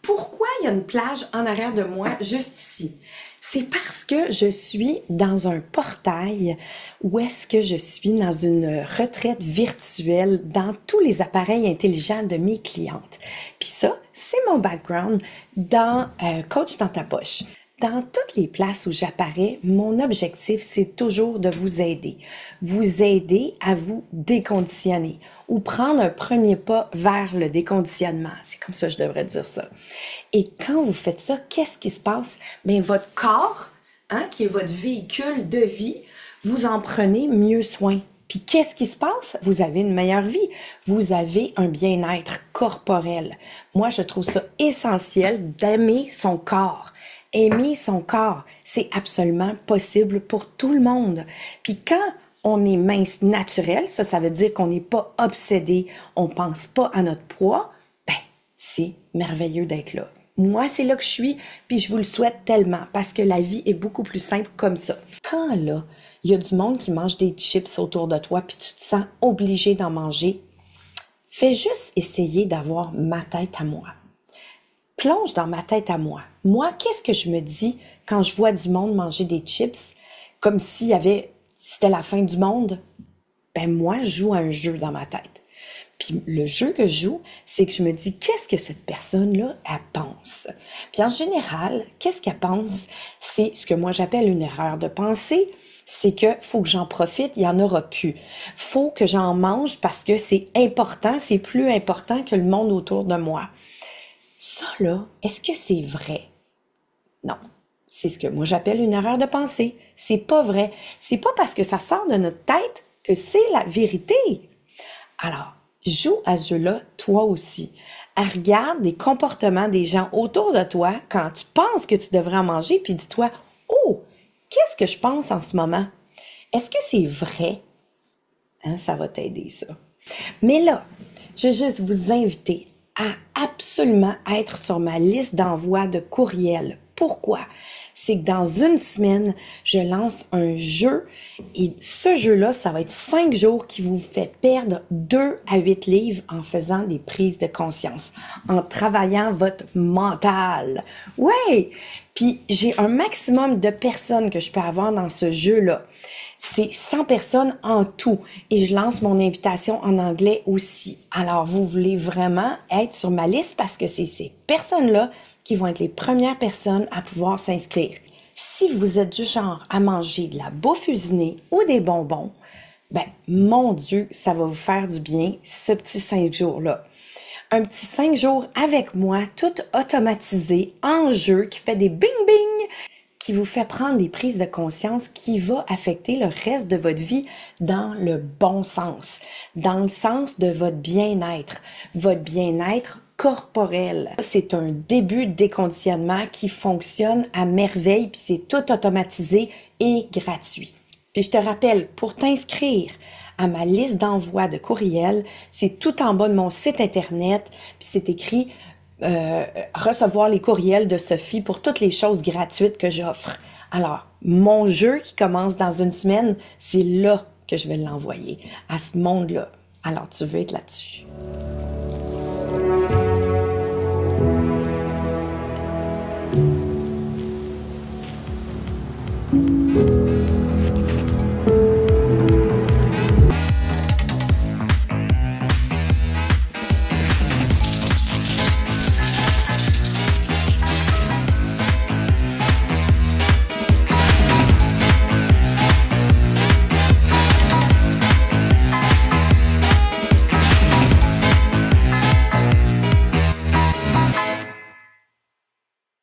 Pourquoi il y a une plage en arrière de moi, juste ici? C'est parce que je suis dans un portail où est-ce que je suis dans une retraite virtuelle dans tous les appareils intelligents de mes clientes. Puis ça, c'est mon background dans Coach dans ta poche. Dans toutes les places où j'apparais, mon objectif, c'est toujours de vous aider. Vous aider à vous déconditionner ou prendre un premier pas vers le déconditionnement. C'est comme ça que je devrais dire ça. Et quand vous faites ça, qu'est-ce qui se passe? Bien, votre corps, qui est votre véhicule de vie, vous en prenez mieux soin. Puis qu'est-ce qui se passe? Vous avez une meilleure vie. Vous avez un bien-être corporel. Moi, je trouve ça essentiel d'aimer son corps. Aimer son corps, c'est absolument possible pour tout le monde. Puis quand on est mince naturel, ça veut dire qu'on n'est pas obsédé, on pense pas à notre poids, ben, c'est merveilleux d'être là. Moi, c'est là que je suis, puis je vous le souhaite tellement, parce que la vie est beaucoup plus simple comme ça. Quand là, il y a du monde qui mange des chips autour de toi, puis tu te sens obligé d'en manger, fais juste essayer d'avoir ma tête à moi. Plonge dans ma tête à moi. Moi, qu'est-ce que je me dis quand je vois du monde manger des chips comme c'était la fin du monde? Ben moi, je joue à un jeu dans ma tête. Puis le jeu que je joue, c'est que je me dis, qu'est-ce que cette personne-là, elle pense? Puis en général, qu'est-ce qu'elle pense? C'est ce que moi j'appelle une erreur de pensée. C'est que faut que j'en profite, il n'y en aura plus. Faut que j'en mange parce que c'est important, c'est plus important que le monde autour de moi. Ça, là, est-ce que c'est vrai? Non. C'est ce que moi j'appelle une erreur de pensée. C'est pas vrai. C'est pas parce que ça sort de notre tête que c'est la vérité. Alors, joue à ce jeu-là, toi aussi. Regarde les comportements des gens autour de toi quand tu penses que tu devrais en manger, puis dis-toi, oh, qu'est-ce que je pense en ce moment? Est-ce que c'est vrai? Ça va t'aider, ça. Mais là, je veux juste vous inviter à absolument être sur ma liste d'envoi de courriels. Pourquoi? C'est que dans une semaine, je lance un jeu et ce jeu-là, ça va être 5 jours qui vous fait perdre 2 à 8 livres en faisant des prises de conscience, en travaillant votre mental. Ouais! Puis j'ai un maximum de personnes que je peux avoir dans ce jeu-là. C'est 100 personnes en tout. Et je lance mon invitation en anglais aussi. Alors, vous voulez vraiment être sur ma liste parce que c'est ces personnes-là qui vont être les premières personnes à pouvoir s'inscrire. Si vous êtes du genre à manger de la bouffe usinée ou des bonbons, ben, mon Dieu, ça va vous faire du bien, ce petit 5 jours-là. Un petit 5 jours avec moi, tout automatisé, en jeu, qui fait des bing-bing, qui vous fait prendre des prises de conscience qui va affecter le reste de votre vie dans le bon sens, dans le sens de votre bien-être corporel. C'est un début de déconditionnement qui fonctionne à merveille, puis c'est tout automatisé et gratuit. Puis je te rappelle, pour t'inscrire à ma liste d'envoi de courriels, c'est tout en bas de mon site internet, puis c'est écrit recevoir les courriels de Sophie pour toutes les choses gratuites que j'offre. Alors, mon jeu qui commence dans une semaine, c'est là que je vais l'envoyer, à ce monde-là. Alors, tu veux être là-dessus.